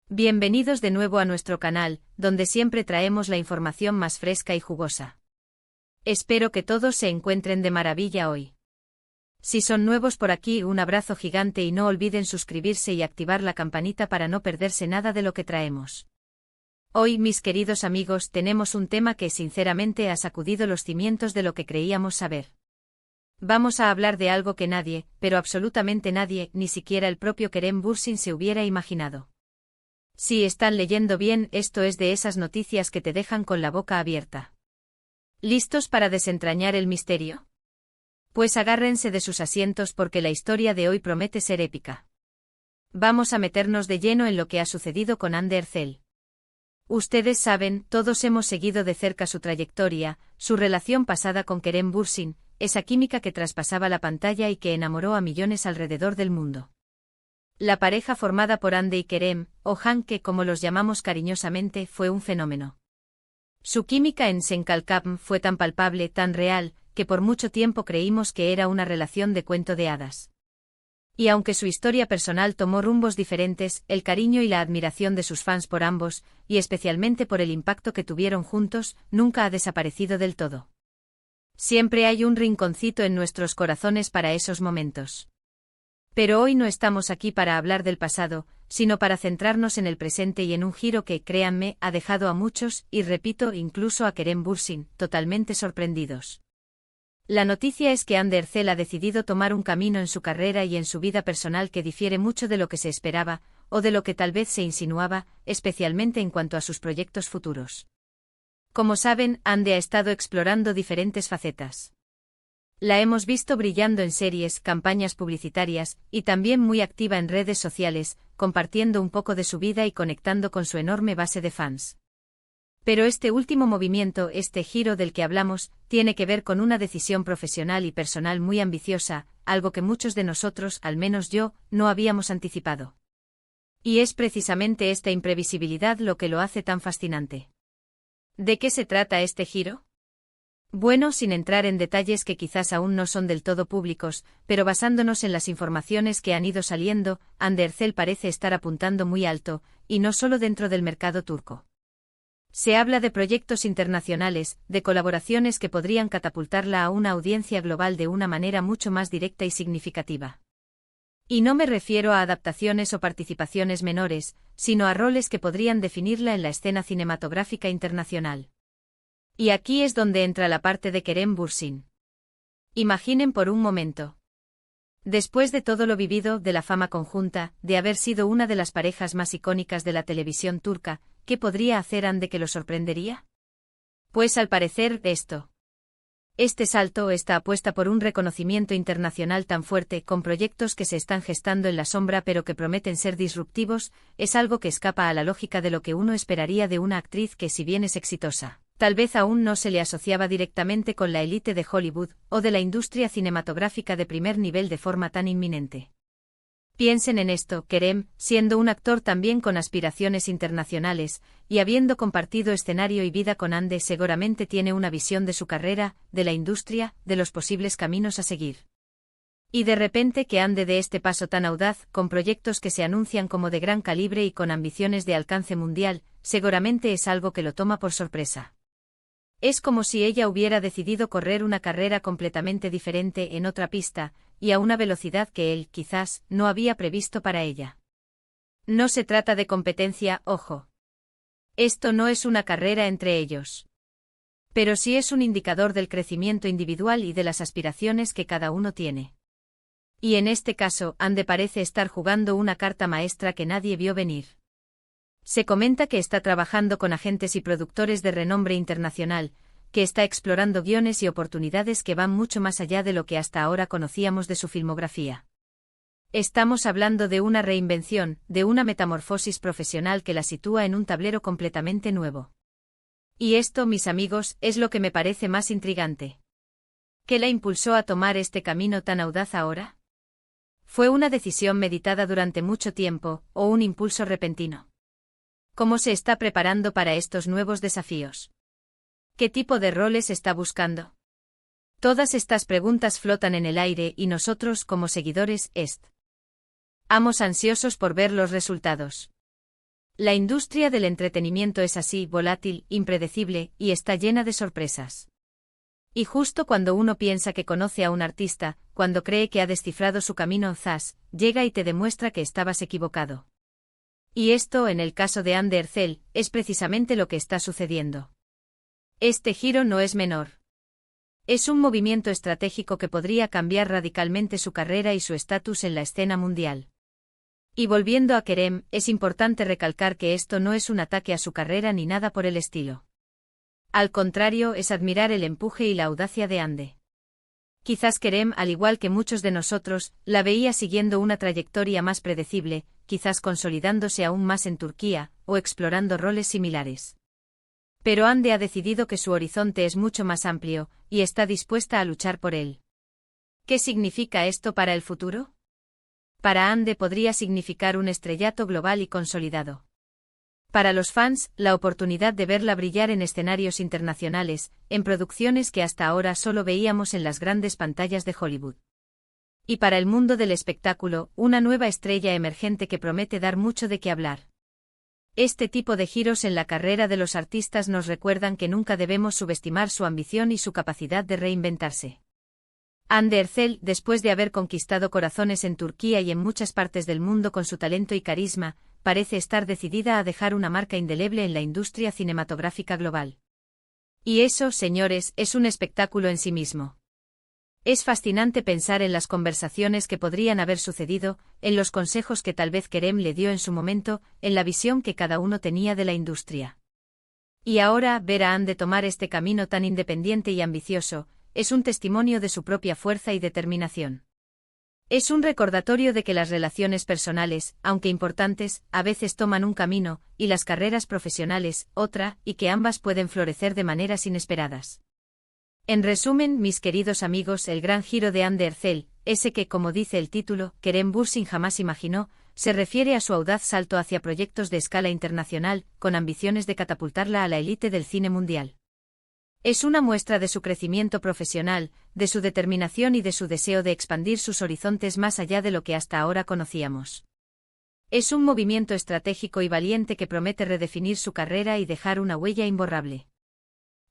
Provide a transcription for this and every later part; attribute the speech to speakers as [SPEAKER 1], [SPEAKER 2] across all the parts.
[SPEAKER 1] Bienvenidos de nuevo a nuestro canal, donde siempre traemos la información más fresca y jugosa. Espero que todos se encuentren de maravilla hoy. Si son nuevos por aquí, un abrazo gigante y no olviden suscribirse y activar la campanita para no perderse nada de lo que traemos. Hoy, mis queridos amigos, tenemos un tema que sinceramente ha sacudido los cimientos de lo que creíamos saber. Vamos a hablar de algo que nadie, pero absolutamente nadie, ni siquiera el propio Kerem Bürsin se hubiera imaginado. Si están leyendo bien, esto es de esas noticias que te dejan con la boca abierta. ¿Listos para desentrañar el misterio? Pues agárrense de sus asientos porque la historia de hoy promete ser épica. Vamos a meternos de lleno en lo que ha sucedido con Hande Erçel. Ustedes saben, todos hemos seguido de cerca su trayectoria, su relación pasada con Kerem Bürsin, esa química que traspasaba la pantalla y que enamoró a millones alrededor del mundo. La pareja formada por Hande y Kerem, o Hanke como los llamamos cariñosamente, fue un fenómeno. Su química en Senkalkapm fue tan palpable, tan real, que por mucho tiempo creímos que era una relación de cuento de hadas. Y aunque su historia personal tomó rumbos diferentes, el cariño y la admiración de sus fans por ambos, y especialmente por el impacto que tuvieron juntos, nunca ha desaparecido del todo. Siempre hay un rinconcito en nuestros corazones para esos momentos. Pero hoy no estamos aquí para hablar del pasado, sino para centrarnos en el presente y en un giro que, créanme, ha dejado a muchos, y repito, incluso a Kerem Bürsin, totalmente sorprendidos. La noticia es que Hande Erçel ha decidido tomar un camino en su carrera y en su vida personal que difiere mucho de lo que se esperaba, o de lo que tal vez se insinuaba, especialmente en cuanto a sus proyectos futuros. Como saben, Hande ha estado explorando diferentes facetas. La hemos visto brillando en series, campañas publicitarias, y también muy activa en redes sociales, compartiendo un poco de su vida y conectando con su enorme base de fans. Pero este último movimiento, este giro del que hablamos, tiene que ver con una decisión profesional y personal muy ambiciosa, algo que muchos de nosotros, al menos yo, no habíamos anticipado. Y es precisamente esta imprevisibilidad lo que lo hace tan fascinante. ¿De qué se trata este giro? Bueno, sin entrar en detalles que quizás aún no son del todo públicos, pero basándonos en las informaciones que han ido saliendo, Hande Erçel parece estar apuntando muy alto, y no solo dentro del mercado turco. Se habla de proyectos internacionales, de colaboraciones que podrían catapultarla a una audiencia global de una manera mucho más directa y significativa. Y no me refiero a adaptaciones o participaciones menores, sino a roles que podrían definirla en la escena cinematográfica internacional. Y aquí es donde entra la parte de Kerem Bürsin. Imaginen por un momento. Después de todo lo vivido, de la fama conjunta, de haber sido una de las parejas más icónicas de la televisión turca, ¿qué podría hacer Hande que lo sorprendería? Pues al parecer, esto. Este salto, esta apuesta por un reconocimiento internacional tan fuerte, con proyectos que se están gestando en la sombra pero que prometen ser disruptivos, es algo que escapa a la lógica de lo que uno esperaría de una actriz que, si bien es exitosa, tal vez aún no se le asociaba directamente con la élite de Hollywood, o de la industria cinematográfica de primer nivel de forma tan inminente. Piensen en esto, Kerem, siendo un actor también con aspiraciones internacionales, y habiendo compartido escenario y vida con Hande, seguramente tiene una visión de su carrera, de la industria, de los posibles caminos a seguir. Y de repente que Hande dé este paso tan audaz, con proyectos que se anuncian como de gran calibre y con ambiciones de alcance mundial, seguramente es algo que lo toma por sorpresa. Es como si ella hubiera decidido correr una carrera completamente diferente en otra pista, y a una velocidad que él, quizás, no había previsto para ella. No se trata de competencia, ojo. Esto no es una carrera entre ellos. Pero sí es un indicador del crecimiento individual y de las aspiraciones que cada uno tiene. Y en este caso, Hande parece estar jugando una carta maestra que nadie vio venir. Se comenta que está trabajando con agentes y productores de renombre internacional, que está explorando guiones y oportunidades que van mucho más allá de lo que hasta ahora conocíamos de su filmografía. Estamos hablando de una reinvención, de una metamorfosis profesional que la sitúa en un tablero completamente nuevo. Y esto, mis amigos, es lo que me parece más intrigante. ¿Qué la impulsó a tomar este camino tan audaz ahora? ¿Fue una decisión meditada durante mucho tiempo, o un impulso repentino? ¿Cómo se está preparando para estos nuevos desafíos? ¿Qué tipo de roles está buscando? Todas estas preguntas flotan en el aire y nosotros, como seguidores, estamos ansiosos por ver los resultados. La industria del entretenimiento es así, volátil, impredecible, y está llena de sorpresas. Y justo cuando uno piensa que conoce a un artista, cuando cree que ha descifrado su camino, zas, llega y te demuestra que estabas equivocado. Y esto, en el caso de Ande Ercel, es precisamente lo que está sucediendo. Este giro no es menor. Es un movimiento estratégico que podría cambiar radicalmente su carrera y su estatus en la escena mundial. Y volviendo a Kerem, es importante recalcar que esto no es un ataque a su carrera ni nada por el estilo. Al contrario, es admirar el empuje y la audacia de Ande. Quizás Kerem, al igual que muchos de nosotros, la veía siguiendo una trayectoria más predecible, quizás consolidándose aún más en Turquía, o explorando roles similares. Pero Ande ha decidido que su horizonte es mucho más amplio, y está dispuesta a luchar por él. ¿Qué significa esto para el futuro? Para Ande podría significar un estrellato global y consolidado. Para los fans, la oportunidad de verla brillar en escenarios internacionales, en producciones que hasta ahora solo veíamos en las grandes pantallas de Hollywood. Y para el mundo del espectáculo, una nueva estrella emergente que promete dar mucho de qué hablar. Este tipo de giros en la carrera de los artistas nos recuerdan que nunca debemos subestimar su ambición y su capacidad de reinventarse. Hande Erçel, después de haber conquistado corazones en Turquía y en muchas partes del mundo con su talento y carisma, parece estar decidida a dejar una marca indeleble en la industria cinematográfica global. Y eso, señores, es un espectáculo en sí mismo. Es fascinante pensar en las conversaciones que podrían haber sucedido, en los consejos que tal vez Kerem le dio en su momento, en la visión que cada uno tenía de la industria. Y ahora, ver a Hande tomar este camino tan independiente y ambicioso, es un testimonio de su propia fuerza y determinación. Es un recordatorio de que las relaciones personales, aunque importantes, a veces toman un camino, y las carreras profesionales, otra, y que ambas pueden florecer de maneras inesperadas. En resumen, mis queridos amigos, el gran giro de Hande Erçel, ese que, como dice el título, Kerem Bürsin jamás imaginó, se refiere a su audaz salto hacia proyectos de escala internacional, con ambiciones de catapultarla a la élite del cine mundial. Es una muestra de su crecimiento profesional, de su determinación y de su deseo de expandir sus horizontes más allá de lo que hasta ahora conocíamos. Es un movimiento estratégico y valiente que promete redefinir su carrera y dejar una huella imborrable.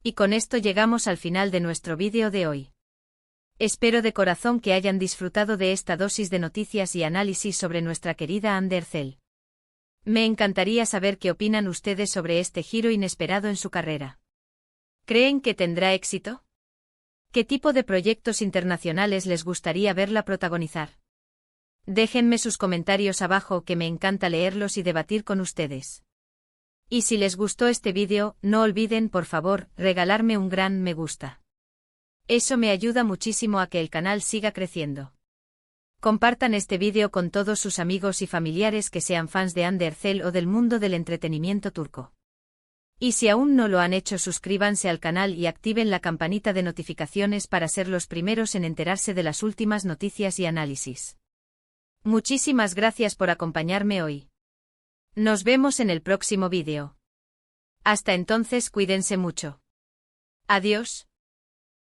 [SPEAKER 1] Y con esto llegamos al final de nuestro vídeo de hoy. Espero de corazón que hayan disfrutado de esta dosis de noticias y análisis sobre nuestra querida Hande Erçel. Me encantaría saber qué opinan ustedes sobre este giro inesperado en su carrera. ¿Creen que tendrá éxito? ¿Qué tipo de proyectos internacionales les gustaría verla protagonizar? Déjenme sus comentarios abajo, que me encanta leerlos y debatir con ustedes. Y si les gustó este vídeo, no olviden, por favor, regalarme un gran me gusta. Eso me ayuda muchísimo a que el canal siga creciendo. Compartan este vídeo con todos sus amigos y familiares que sean fans de Hande Erçel o del mundo del entretenimiento turco. Y si aún no lo han hecho, suscríbanse al canal y activen la campanita de notificaciones para ser los primeros en enterarse de las últimas noticias y análisis. Muchísimas gracias por acompañarme hoy. Nos vemos en el próximo vídeo. Hasta entonces, cuídense mucho. Adiós.